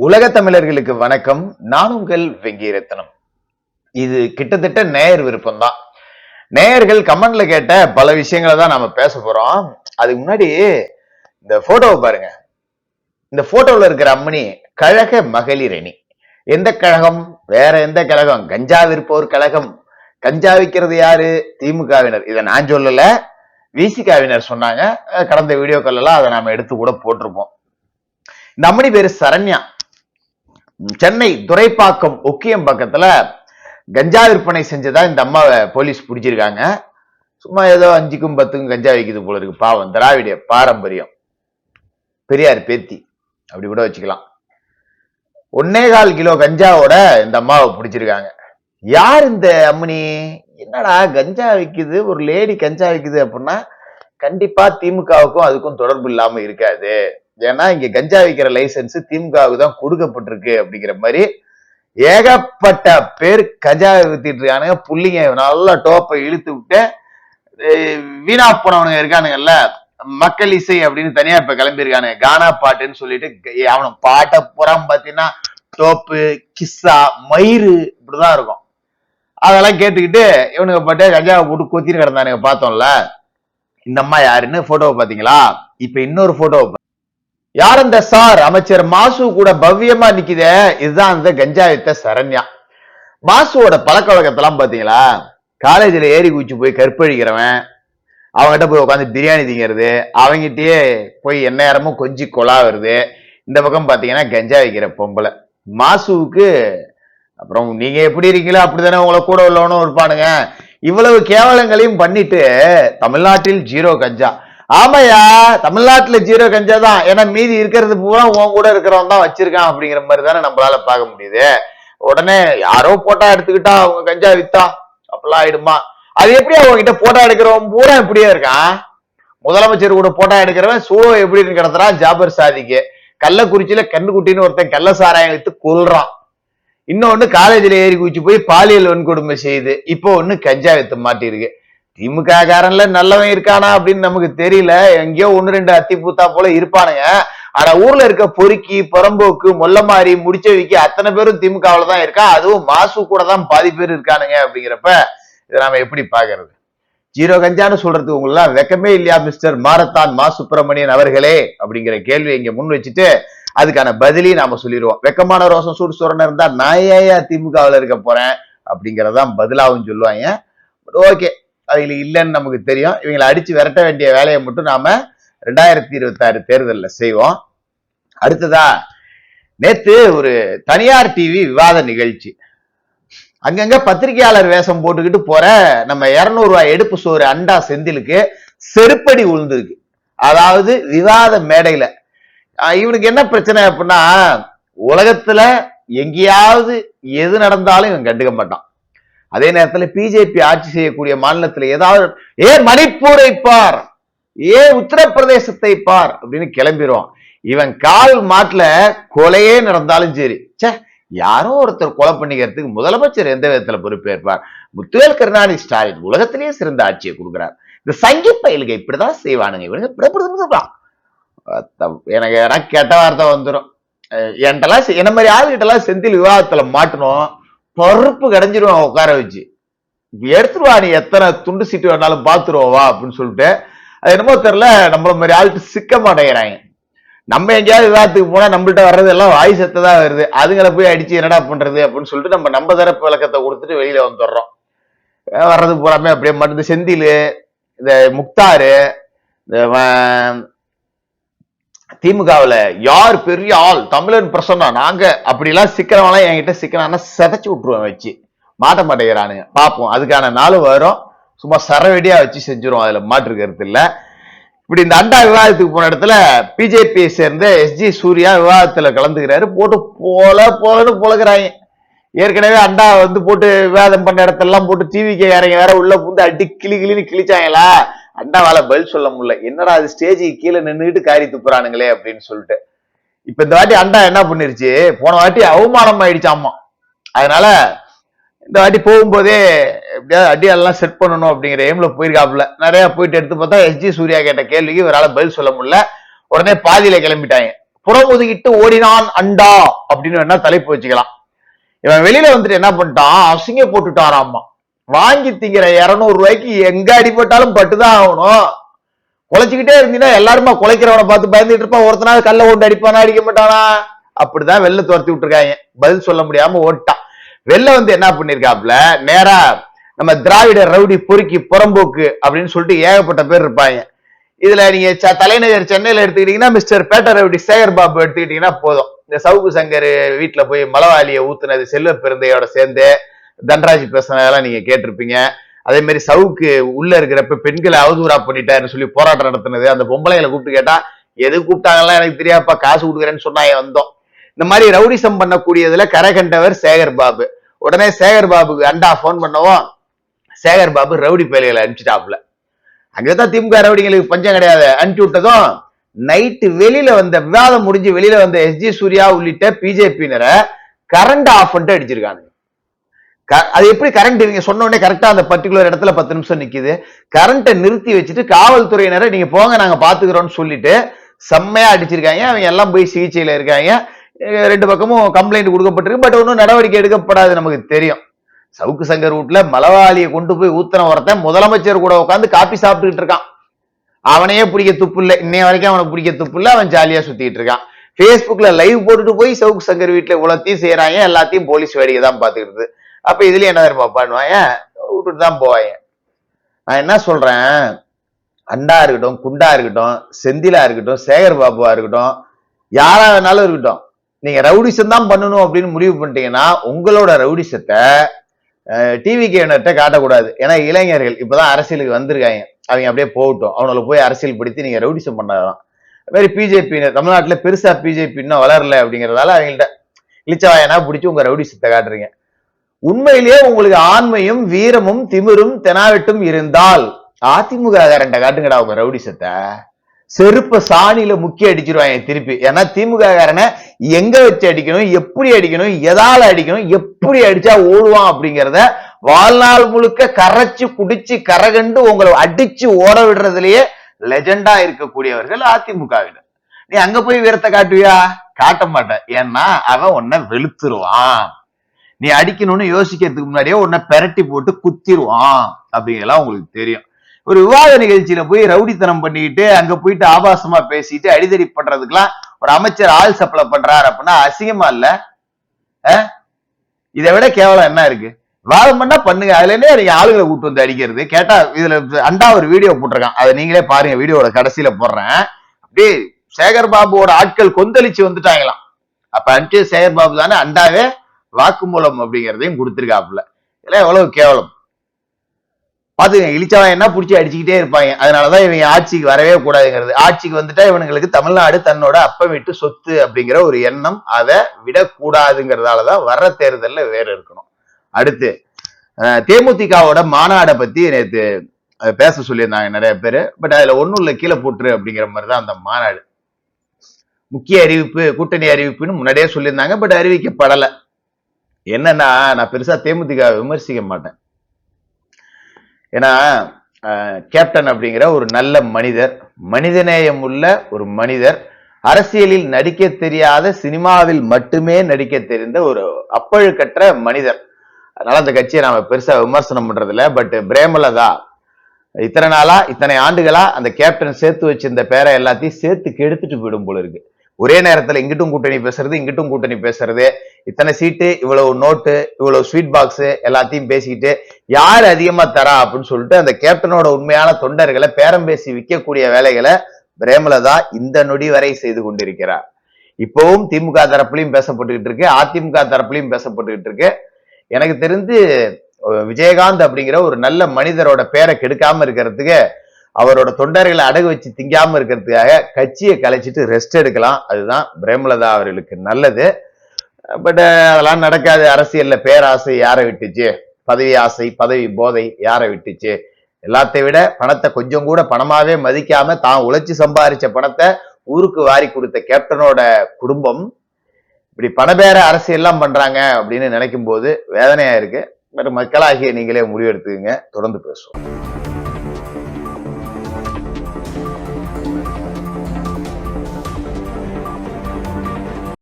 உலக தமிழர்களுக்கு வணக்கம். நான் உங்கள் வெங்கிரத்னம். இது கிட்டத்தட்ட நேயர் விருப்பம் தான். நேயர்கள் கமெண்ட்ல கேட்ட பல விஷயங்களை தான் நாம பேச போறோம். அதுக்கு முன்னாடி இந்த போட்டோவை பாருங்க. இந்த போட்டோல இருக்கிற அம்மணி கழக மகளிர் அணி. எந்த கழகம்? வேற எந்த கழகம்? கஞ்சா விற்போர் கழகம். கஞ்சா விற்கிறது யாரு? திமுகவினர். இதை நான் சொல்லல, விசிகாவினர் சொன்னாங்க. கடந்த வீடியோக்கள் எல்லாம் அதை நாம எடுத்து கூட போட்டிருப்போம். இந்த அம்மணி பேரு சரண்யா. சென்னை துரைப்பாக்கம் ஒக்கியம் பக்கத்துல கஞ்சா விற்பனை செஞ்சதா இந்த அம்மாவை போலீஸ் பிடிச்சிருக்காங்க. சும்மா ஏதோ 5க்கும் 10க்கும் கஞ்சா வைக்குது போல இருக்கு. பாவம், திராவிட பாரம்பரியம். பெரியார் பேத்தி அப்படி கூட வச்சுக்கலாம். 1.25 கிலோ கஞ்சாவோட இந்த அம்மாவை பிடிச்சிருக்காங்க. யார் இந்த அம்மனி? என்னடா கஞ்சா விக்குது, ஒரு லேடி கஞ்சா விக்குது அப்படின்னா கண்டிப்பா திமுகவுக்கும் அதுக்கும் தொடர்பு இல்லாம இருக்காது. ஏன்னா இங்க கஞ்சா விக்கிற லைசன்ஸ் திமுகவுக்கு தான் கொடுக்கப்பட்டிருக்கு அப்படிங்கிற மாதிரி ஏகப்பட்ட பேர் கஞ்சா வித்திட்டு இருக்கானுங்க. புள்ளிங்க நல்லா டோப்பை இழுத்து விட்டு வீணா போனவனுங்க இருக்கானுங்கல்ல, மக்கள் இசை அப்படின்னு தனியா இப்ப கிளம்பி இருக்கானுங்க. கானா பாட்டுன்னு சொல்லிட்டு அவன பாட்டை புறம் பாத்தீங்கன்னா டோப்பு, கிஸ்ஸா, மயிறு இப்படிதான் இருக்கும். அதெல்லாம் கேட்டுக்கிட்டு இவனுங்க பாட்டு கஞ்சாவை போட்டு கொத்தின்னு கிடந்தானுங்க. பார்த்தோம்ல. இந்த அம்மா யாருன்னு போட்டோவை பாத்தீங்களா? இப்ப இன்னொரு போட்டோவை யார் அந்த சார்? அமைச்சர் மாசு கூட பவ்யமா நிக்குதே, இதுதான் அந்த கஞ்சா வித்த சரண்யா. மாசுவோட பழக்க வழக்கத்தெல்லாம் பாத்தீங்களா? காலேஜ்ல ஏறி குச்சி போய் கற்பழிக்கிறவன், அவங்ககிட்ட போய் உட்காந்து பிரியாணி திங்கிறது, அவங்ககிட்டயே போய் எந்நேரமும் கொஞ்சி கொலாவுறது. இந்த பக்கம் பாத்தீங்கன்னா கஞ்சா வைக்கிற பொம்பளை. மாசுவுக்கு அப்புறம் நீங்க எப்படி இருக்கீங்களோ அப்படித்தானே உங்களை கூட உள்ளவனும் இருப்பானுங்க. இவ்வளவு கேவலங்களையும் பண்ணிட்டு தமிழ்நாட்டில் 0 கஞ்சா. ஆமாயா, தமிழ்நாட்டுல 0 கஞ்சா தான். ஏன்னா மீதி இருக்கிறது பூரா உன் கூட இருக்கிறவன் தான் வச்சிருக்கான் அப்படிங்கிற மாதிரி தானே நம்மளால பார்க்க முடியுது. உடனே யாரோ போட்டோ எடுத்துக்கிட்டா அவங்க கஞ்சா வித்தா அப்படிலாம் ஆயிடுமா? அது எப்படி அவங்க கிட்ட போட்டோ எடுக்கிறவன் பூரா இப்படியே இருக்கான்? முதலமைச்சர் கூட போட்டோ எடுக்கிறவன் சூழோ எப்படின்னு கிடத்துறான். ஜாபர் சாதிக்கு கள்ளக்குறிச்சியில கண்ணுக்குட்டின்னு ஒருத்தன் கள்ள சாராயம் வித்து கொல்றான். இன்னொன்னு காலேஜ்ல ஏறி குச்சி போய் பாலியல் வன்கொடுமை செய்யுது. இப்போ ஒண்ணு கஞ்சா வித்து மாட்டிருக்கு. திமுக காரன்ல நல்லவன் இருக்கானா அப்படின்னு நமக்கு தெரியல. எங்கேயோ 1-2 அத்தி பூத்தா போல இருப்பானுங்க. ஆனா ஊர்ல இருக்க பொறுக்கி, புறம்போக்கு, மொல்லமாரி, முடிச்சவிக்கு அத்தனை பேரும் திமுகவுல தான் இருக்கா. அதுவும் மாசு கூட தான் பாதி பேர் இருக்கானுங்க. அப்படிங்கிறப்ப இதை நாம எப்படி பாக்குறது? 0 கஞ்சான்னு சொல்றதுக்கு உங்களெல்லாம் வெக்கமே இல்லையா மிஸ்டர் மாரத்தான் மா சுப்பிரமணியன் அவர்களே? அப்படிங்கிற கேள்வி இங்க முன் வச்சுட்டு அதுக்கான பதிலி நாம சொல்லிடுவோம். வெக்கமான ரோசம் சூடு சுரண இருந்தா நான் ஏயா திமுகவுல இருக்க போறேன் அப்படிங்கறதான் பதிலாவும் சொல்லுவாங்க. ஓகே, அதுல இல்லைன்னு நமக்கு தெரியும். இவங்களை அடிச்சு விரட்ட வேண்டிய வேலையை மட்டும் நாம 2026 தேர்தலில் செய்வோம். அடுத்ததா, நேத்து ஒரு தனியார் டிவி விவாத நிகழ்ச்சி. அங்கங்க பத்திரிகையாளர் வேஷம் போட்டுக்கிட்டு போற நம்ம 200 ரூபாய் எடுப்பு சோறு அண்டா செந்திலுக்கு செருப்படி உழுந்துருக்கு. அதாவது விவாத மேடையில. இவனுக்கு என்ன பிரச்சனை அப்படின்னா, உலகத்துல எங்கேயாவது எது நடந்தாலும் இவன் கண்டுக்க மாட்டான். அதே நேரத்துல பிஜேபி ஆட்சி செய்யக்கூடிய மாநிலத்துல ஏதாவது மணிப்பூரை பார், உத்தரப்பிரதேசத்தை பார் அப்படின்னு கிளம்பிடுவான். இவன் கால் மாட்டுல கொலையே நடந்தாலும் சரி, யாரோ ஒருத்தர் கொலை பண்ணிக்கிறதுக்கு முதலமைச்சர் எந்த விதத்துல பொறுப்பேற்பார்? முத்துவேல் கருணாநிதி ஸ்டாலின் உலகத்திலேயே சிறந்த ஆட்சியை கொடுக்கிறார். இந்த சங்கி பயிலுக இப்படிதான் செய்வானுங்க. இவனுங்க எனக்கு கெட்ட வார்த்தை வந்துடும். என்கிட்டலாம் என்ன மாதிரி ஆளுகிட்ட எல்லாம் செந்தில் விவாதத்துல மாட்டணும், பருப்பு கடைஞ்சிருவான் உட்கார வச்சு. எடுத்துருவா, நீ எத்தனை துண்டு சீட்டு வேணாலும் பாத்துருவா அப்படின்னு சொல்லிட்டு. அது என்னமோ தெரியல, நம்மள மாதிரி ஆளுட்டு சிக்க மாட்டேங்கிறாங்க. நம்ம எங்கேயாவது விவாதத்துக்கு போனா நம்மள்ட்ட வர்றது எல்லாம் வாய் சத்ததான் வருது. அதுங்களை போய் அடிச்சு என்னடா பண்றது அப்படின்னு சொல்லிட்டு நம்ம தரப்பு விளக்கத்தை கொடுத்துட்டு வெளியில வந்துடுறோம். வர்றது பூராமே அப்படியே மட்டும் செந்தில், இந்த முக்தாரு, திமுகவுல யார் பெரிய ஆள், தமிழன் பிரசன்னா நாங்க அப்படிலாம் சிக்கிறவங்களாம் என்கிட்ட சிக்கிறான்னா செதைச்சு விட்டுருவேன் வச்சு. மாட்ட மாட்டேங்கிறானுங்க. பார்ப்போம், அதுக்கான நாளும் வரும். சும்மா சரவெடியா வச்சு செஞ்சிரும், அதுல மாற்று கருத்து இல்ல. இப்படி இந்த அண்டா விவாதத்துக்கு போன இடத்துல பிஜேபியை சேர்ந்த SG சூர்யா விவாதத்துல கலந்துக்கிறாரு. போட்டு போலன்னு பொழக்கிறாங்க. ஏற்கனவே அண்டா போட்டு விவாதம் பண்ண இடத்தெல்லாம் போட்டு டிவிக்கு இறங்க வேற உள்ள புந்து அடி கிளின்னு கிழிச்சாங்களா. அண்டாவால பதில் சொல்ல முடியல. என்னடா அது ஸ்டேஜுக்கு கீழே நின்றுட்டு காரி துப்புறானுங்களே அப்படின்னு சொல்லிட்டு. இப்ப இந்த வாட்டி அண்டா என்ன பண்ணிருச்சு, போன வாட்டி அவமானம் ஆயிடுச்சாமா. அதனால இந்த வாட்டி போகும்போதே எப்படியாவது அடியாலாம் செட் பண்ணணும் அப்படிங்கிற எய்ம்ல போயிருக்காப்புல. நிறைய போயிட்டு எடுத்து பார்த்தா SG சூர்யா கேட்ட கேள்விக்கு இவரால் பதில் சொல்ல முடியல. உடனே பாதியில கிளம்பிட்டாங்க. புறமுதுகிட்டு ஓடினான் அண்டா அப்படின்னு வேணா தலைப்பு வச்சுக்கலாம். இவன் வெளியில வந்துட்டு என்ன பண்ணிட்டான், அசிங்க போட்டுட்டாராமா. வாங்கி திங்கிற 200 ரூபாய்க்கு எங்க அடிபட்டாலும் பட்டுதான் ஆகணும். குலைச்சுக்கிட்டே இருந்தீங்கன்னா எல்லாருமா குலைக்கிறவனை பார்த்து பயந்துட்டு இருப்பான். ஒருத்தனாவது கல்ல ஓட்டு அடிப்பானா அடிக்க மாட்டானா? அப்படிதான் வெளில துரத்தி விட்டுருக்காங்க. பதில் சொல்ல முடியாம ஓட்டான். வெளில வந்து என்ன பண்ணிருக்காப்ல, நேரா நம்ம திராவிட ரவுடி பொறுக்கி புறம்போக்கு அப்படின்னு சொல்லிட்டு ஏகப்பட்ட பேர் இருப்பாங்க. இதுல நீங்க தலைநகர் சென்னையில எடுத்துக்கிட்டீங்கன்னா மிஸ்டர் பேட்டர் ரவுடி சேகர் பாபு எடுத்துக்கிட்டீங்கன்னா போதும். இந்த சவுக்கு சங்கர் வீட்டுல போய் மலவாளியை ஊத்துனது செல்வ பெருந்தையோட சேர்ந்து தன்ராஜ் பேசுனதெல்லாம் நீங்க கேட்டிருப்பீங்க. அதே மாதிரி சவுக்கு உள்ள இருக்கிறப்ப பெண்களை அவதூறா பண்ணிட்டாருன்னு சொல்லி போராட்டம் நடத்தினது, அந்த பொம்பளைகளை கூப்பிட்டு கேட்டா எது கூப்பிட்டாங்கலாம் எனக்கு தெரியாப்பா, காசு கொடுக்குறேன்னு சொன்னாங்க வந்தோம். இந்த மாதிரி ரவுடிசம் பண்ணக்கூடியதுல கரை கண்டவர் சேகர் பாபு. உடனே சேகர் பாபுக்கு அண்டா போன் பண்ணவும் சேகர் பாபு ரவுடி பயல்களை அனுப்பிச்சிட்டாப்ல. அங்கதான் திமுக ரவுடிகளுக்கு பஞ்சம் கிடையாது. அனுப்பிச்சு விட்டதும் நைட்டு வெளியில வந்த விவாதம் முடிஞ்சு வெளியில வந்த எஸ்ஜி சூர்யா உள்ளிட்ட பிஜேபியினரை கரண்ட் ஆஃப் பண்ணிட்டு அடிச்சிருக்காங்க. அது எப்படி கரண்ட் இவங்க சொன்ன உடனே கரெக்டா அந்த பர்டிகுலர் இடத்துல 10 நிமிஷம் நிக்குது. கரண்ட்டை நிறுத்தி வச்சுட்டு காவல்துறையினரை நீங்க போங்க நாங்க பாத்துக்கிறோம்னு சொல்லிட்டு செம்மையா அடிச்சிருக்காங்க. அவங்க எல்லாம் போய் சிகிச்சையில இருக்காங்க. 2 பக்கமும் கம்ப்ளைண்ட் கொடுக்கப்பட்டிருக்கு. பட் ஒன்னும் நடவடிக்கை எடுக்கப்படாது. நமக்கு தெரியும் சவுக்கு சங்கர் வீட்டுல மலவாளியை கொண்டு போய் ஊத்தன ஒருத்தன் முதலமைச்சர் கூட உட்காந்து காப்பி சாப்பிட்டுக்கிட்டு இருக்கான். அவனையே பிடிக்க துப்பு இல்லை. இன்னைய வரைக்கும் அவனுக்கு பிடிக்க துப்பு இல்லை. அவன் ஜாலியா சுத்திட்டு இருக்கான். பேஸ்புக்ல லைவ் போட்டுட்டு போய் சவுக்கு சங்கர் வீட்டுல இவ்வளத்தையும் செய்யறாங்க. எல்லாத்தையும் போலீஸ் வேடிக்கை தான் பாத்துக்கிட்டு. அப்ப இதுல என்ன தெரியுமா பண்ணுவாங்க, விட்டுட்டு தான் போவாங்க. நான் என்ன சொல்றேன், அண்டா இருக்கட்டும், குண்டா இருக்கட்டும், செந்திலா இருக்கட்டும், சேகர் பாபுவா இருக்கட்டும், யாரா வேணாலும் இருக்கட்டும், நீங்க ரவுடிசம் தான் பண்ணணும் அப்படின்னு முடிவு பண்ணிட்டீங்கன்னா உங்களோட ரவுடிசத்தை டிவி கேனர்கிட்ட காட்டக்கூடாது. ஏன்னா இளைஞர்கள் இப்பதான் அரசியலுக்கு வந்திருக்காங்க. அவங்க அப்படியே போகட்டும். அவங்களை போய் அரசியல் படுத்தி நீங்க ரவுடிசம் பண்ணாதான். அது மாதிரி பிஜேபி தமிழ்நாட்டுல பெருசா பிஜேபி இன்னும் வளரல அப்படிங்கறதால அவங்கள்ட்ட இளிச்சவாயனா பிடிச்சி உங்க ரவுடிசத்தை காட்டுறீங்க. உண்மையிலேயே உங்களுக்கு ஆண்மையும் வீரமும் திமிரும் தெனாவெட்டும் இருந்தால் அதிமுக காரண்ட காட்டுங்கடா உங்க ரவுடிசத்தை. செருப்ப சாணியில முக்கி அடிச்சிருவாங்க திருப்பி. ஏன்னா திமுக காரனை எங்க வச்சு அடிக்கணும், எப்படி அடிக்கணும், எதால அடிக்கணும், எப்படி அடிச்சா ஓடுவான் அப்படிங்கிறத வாழ்நாள் முழுக்க கரைச்சு குடிச்சு கரகண்டு உங்களை அடிச்சு ஓட விடுறதுலயே லெஜெண்டா இருக்கக்கூடியவர்கள் அதிமுகவினர். நீ அங்க போய் வீரத்தை காட்டுவியா? காட்ட மாட்டேன். ஏன்னா அவன் உன்னை வெளுத்துருவான். நீ அடிக்கணும்னு யோசிக்கிறதுக்கு முன்னாடியே உன்னை பெரட்டி போட்டு குத்திடுவான் அப்படிங்கலாம் உங்களுக்கு தெரியும். ஒரு விவாத நிகழ்ச்சியில போய் ரவுடித்தனம் பண்ணிட்டு அங்க போயிட்டு ஆபாசமா பேசிட்டு அடிதடி பண்றதுக்கெல்லாம் ஒரு அமைச்சர் ஆள் சப்ளை பண்றாரு அப்படின்னா அசிங்கமா இல்ல? இதை விட கேவலம் என்ன இருக்கு? விவாதம் பண்ணா பண்ணுங்க. அதுல இருந்தே நீங்க ஆளுகளை கூட்டு வந்து அடிக்கிறது. கேட்டா இதுல அண்டா ஒரு வீடியோ போட்டிருக்கான், அதை நீங்களே பாருங்க. வீடியோட கடைசியில போடுறேன். அப்படியே சேகர் பாபுவோட ஆட்கள் கொந்தளிச்சு வந்துட்டாங்களாம். அப்ப அனுப்பிச்சு சேகர் பாபு தானே அண்டாவே வாக்குமூலம் அப்படிங்கிறதையும் கொடுத்திருக்காப்புல. இதெல்லாம் எவ்வளவு கேவலம் பாத்துங்க. இளிச்சவன் என்ன பிடிச்சி அடிச்சுக்கிட்டே இருப்பாங்க. அதனாலதான் இவங்க ஆட்சிக்கு வரவே கூடாதுங்கிறது. ஆட்சிக்கு வந்துட்டா இவனுங்களுக்கு தமிழ்நாடு தன்னோட அப்ப விட்டு சொத்து அப்படிங்கிற ஒரு எண்ணம், அதை விடக்கூடாதுங்கிறதாலதான் வர்ற தேர்தல்ல வேற இருக்கணும். அடுத்து தேமுதிகவோட மாநாடை பத்தி நேற்று பேச சொல்லியிருந்தாங்க நிறைய பேரு. பட் அதுல ஒண்ணும் இல்ல, கீழே போட்டுரு அப்படிங்கிற மாதிரிதான் அந்த மாநாடு. முக்கிய அறிவிப்பு, கூட்டணி அறிவிப்புன்னு முன்னாடியே சொல்லியிருந்தாங்க. பட் அறிவிக்கப்படல. என்னன்னா, நான் பெருசா தேமுதிக விமர்சிக்க மாட்டேன். ஏன்னா கேப்டன் அப்படிங்கிற ஒரு நல்ல மனிதர், மனிதநேயம் உள்ள ஒரு மனிதர், அரசியலில் நடிக்க தெரியாத சினிமாவில் மட்டுமே நடிக்க தெரிந்த ஒரு அப்பழுக்கற்ற மனிதர். அதனால அந்த கட்சியை நாம பெருசா விமர்சனம் பண்றது இல்ல. பட் பிரேமலதா இத்தனை நாளா, இத்தனை ஆண்டுகளா அந்த கேப்டன் சேர்த்து வச்சிருந்த பேரை எல்லாத்தையும் சேர்த்து கெடுத்துட்டு போயிடும் போல இருக்கு. ஒரே நேரத்துல இங்கிட்டும் கூட்டணி பேசுறது, இங்கிட்டும் கூட்டணி பேசுறது, இத்தனை சீட்டு, இவ்வளவு நோட்டு, இவ்வளவு ஸ்வீட் பாக்ஸ் எல்லாத்தையும் பேசிக்கிட்டு யாரு அதிகமா தரா அப்படின்னு சொல்லிட்டு அந்த கேப்டனோட உண்மையான தொண்டர்களை பேரம் பேசி விற்கக்கூடிய வேலைகளை பிரேமலதா இந்த நொடி வரை செய்து கொண்டிருக்கிறார். இப்பவும் திமுக தரப்புலையும் பேசப்பட்டுக்கிட்டு இருக்கு, அதிமுக தரப்புலையும் பேசப்பட்டுக்கிட்டு இருக்கு. எனக்கு தெரிந்து விஜயகாந்த் அப்படிங்கிற ஒரு நல்ல மனிதரோட பேரை கெடுக்காம இருக்கிறதுக்கு, அவரோட தொண்டர்களை அடகு வச்சு திங்காம இருக்கிறதுக்காக கட்சியை கலைச்சிட்டு ரெஸ்ட் எடுக்கலாம். அதுதான் பிரேமலதா அவர்களுக்கு நல்லது. பட் அதெல்லாம் நடக்காது. அரசியல்ல பேராசை யாரை விட்டுச்சு? பதவி ஆசை, பதவி போதை யாரை விட்டுச்சு? எல்லாத்தை விட பணத்தை கொஞ்சம் கூட பணமாவே மதிக்காம தான் உழைச்சி சம்பாதிச்ச பணத்தை ஊருக்கு வாரி கொடுத்த கேப்டனோட குடும்பம் இப்படி பணபேர அரசியல் எல்லாம் பண்றாங்க அப்படின்னு நினைக்கும் போது வேதனையா இருக்கு. பட் மக்களாகிய நீங்களே முடிவெடுத்துக்கங்க. தொடர்ந்து பேசுவோம்.